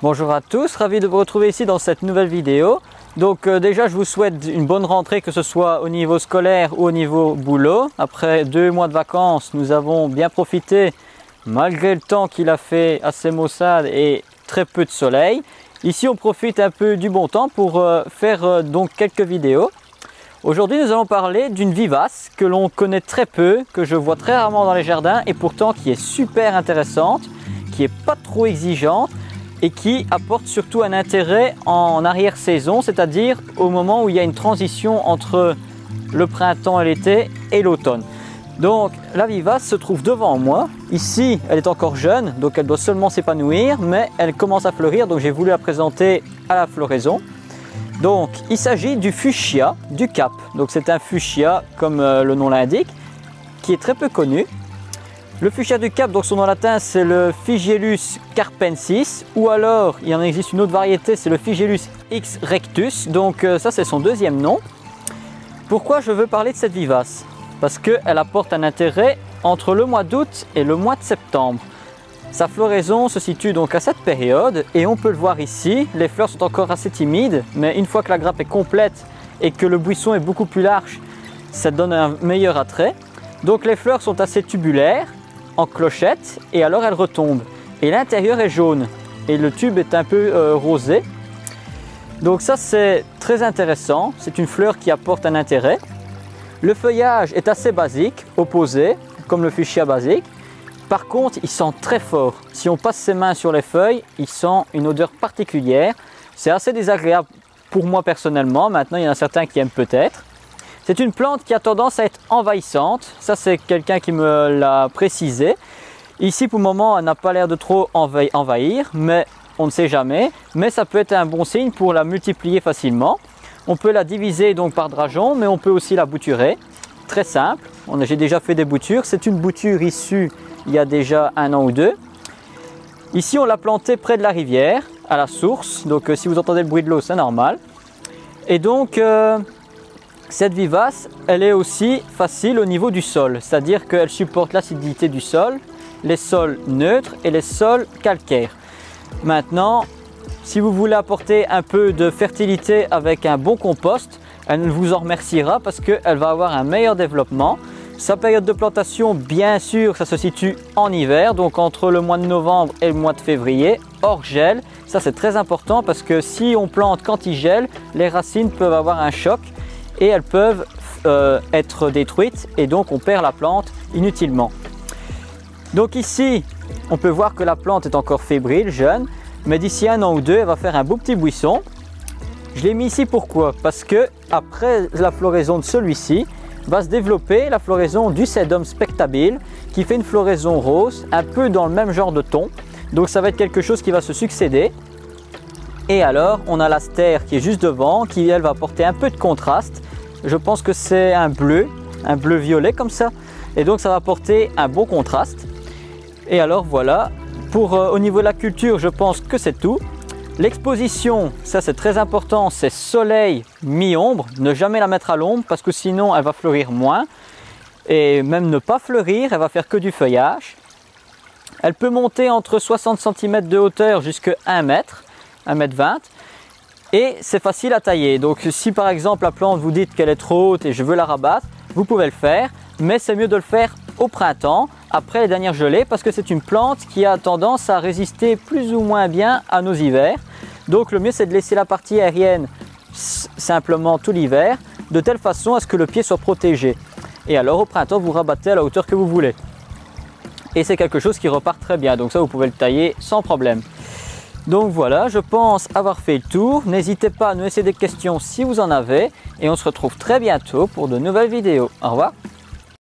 Bonjour à tous, ravi de vous retrouver ici dans cette nouvelle vidéo. Donc déjà je vous souhaite une bonne rentrée, que ce soit au niveau scolaire ou au niveau boulot. Après 2 mois de vacances, nous avons bien profité malgré le temps qu'il a fait assez maussade et très peu de soleil. Ici on profite un peu du bon temps pour faire donc quelques vidéos. Aujourd'hui nous allons parler d'une vivace que l'on connaît très peu, que je vois très rarement dans les jardins et pourtant qui est super intéressante, qui n'est pas trop exigeante et qui apporte surtout un intérêt en arrière-saison, c'est-à-dire au moment où il y a une transition entre le printemps et l'été et l'automne. Donc la vivace se trouve devant moi. Ici elle est encore jeune, donc elle doit seulement s'épanouir, mais elle commence à fleurir, donc j'ai voulu la présenter à la floraison. Donc il s'agit du fuchsia du Cap. Donc c'est un fuchsia comme le nom l'indique, qui est très peu connu. Le fuchsia du Cap, donc son nom latin c'est le Figelus carpensis, ou alors il en existe une autre variété, c'est le Figelus X rectus. Donc ça c'est son deuxième nom. Pourquoi je veux parler de cette vivace? Parce qu'elle apporte un intérêt entre le mois d'août et le mois de septembre. Sa floraison se situe donc à cette période et on peut le voir ici, les fleurs sont encore assez timides, mais une fois que la grappe est complète et que le buisson est beaucoup plus large, ça donne un meilleur attrait. Donc les fleurs sont assez tubulaires, en clochette, et alors elles retombent. Et l'intérieur est jaune et le tube est un peu rosé. Donc ça c'est très intéressant, c'est une fleur qui apporte un intérêt. Le feuillage est assez basique, opposé, comme le fuchsia basique. Par contre, il sent très fort. Si on passe ses mains sur les feuilles, il sent une odeur particulière. C'est assez désagréable pour moi personnellement. Maintenant, il y en a certains qui aiment peut-être. C'est une plante qui a tendance à être envahissante. Ça, c'est quelqu'un qui me l'a précisé. Ici, pour le moment, elle n'a pas l'air de trop envahir, mais on ne sait jamais. Mais ça peut être un bon signe pour la multiplier facilement. On peut la diviser donc par drageon, mais on peut aussi la bouturer. Très simple. J'ai déjà fait des boutures. C'est une bouture issue il y a déjà 1 an ou 2. Ici on l'a planté près de la rivière, à la source, donc si vous entendez le bruit de l'eau c'est normal. Et donc cette vivace elle est aussi facile au niveau du sol, c'est-à-dire qu'elle supporte l'acidité du sol, les sols neutres et les sols calcaires. Maintenant, si vous voulez apporter un peu de fertilité avec un bon compost, elle vous en remerciera parce qu'elle va avoir un meilleur développement. Sa période de plantation, bien sûr, ça se situe en hiver, donc entre le mois de novembre et le mois de février, hors gel. Ça c'est très important parce que si on plante quand il gèle, les racines peuvent avoir un choc et elles peuvent être détruites et donc on perd la plante inutilement. Donc ici, on peut voir que la plante est encore fébrile, jeune, mais d'ici 1 an ou 2, elle va faire un beau petit buisson. Je l'ai mis ici pourquoi? Parce que après la floraison de celui-ci, va se développer la floraison du Sedum spectabile qui fait une floraison rose, un peu dans le même genre de ton. Donc ça va être quelque chose qui va se succéder. Et alors on a l'astère qui est juste devant, qui elle va apporter un peu de contraste. Je pense que c'est un bleu violet comme ça. Et donc ça va apporter un bon contraste. Et alors voilà, au niveau de la culture, je pense que c'est tout. L'exposition, ça c'est très important, c'est soleil mi-ombre, ne jamais la mettre à l'ombre parce que sinon elle va fleurir moins et même ne pas fleurir, elle va faire que du feuillage. Elle peut monter entre 60 cm de hauteur jusqu'à 1 mètre, 1,20 m et c'est facile à tailler. Donc si par exemple la plante vous dites qu'elle est trop haute et je veux la rabattre, vous pouvez le faire, mais c'est mieux de le faire au printemps, après les dernières gelées, parce que c'est une plante qui a tendance à résister plus ou moins bien à nos hivers. Donc le mieux c'est de laisser la partie aérienne simplement tout l'hiver, de telle façon à ce que le pied soit protégé. Et alors au printemps vous rabattez à la hauteur que vous voulez. Et c'est quelque chose qui repart très bien, donc ça vous pouvez le tailler sans problème. Donc voilà, je pense avoir fait le tour. N'hésitez pas à nous laisser des questions si vous en avez. Et on se retrouve très bientôt pour de nouvelles vidéos. Au revoir.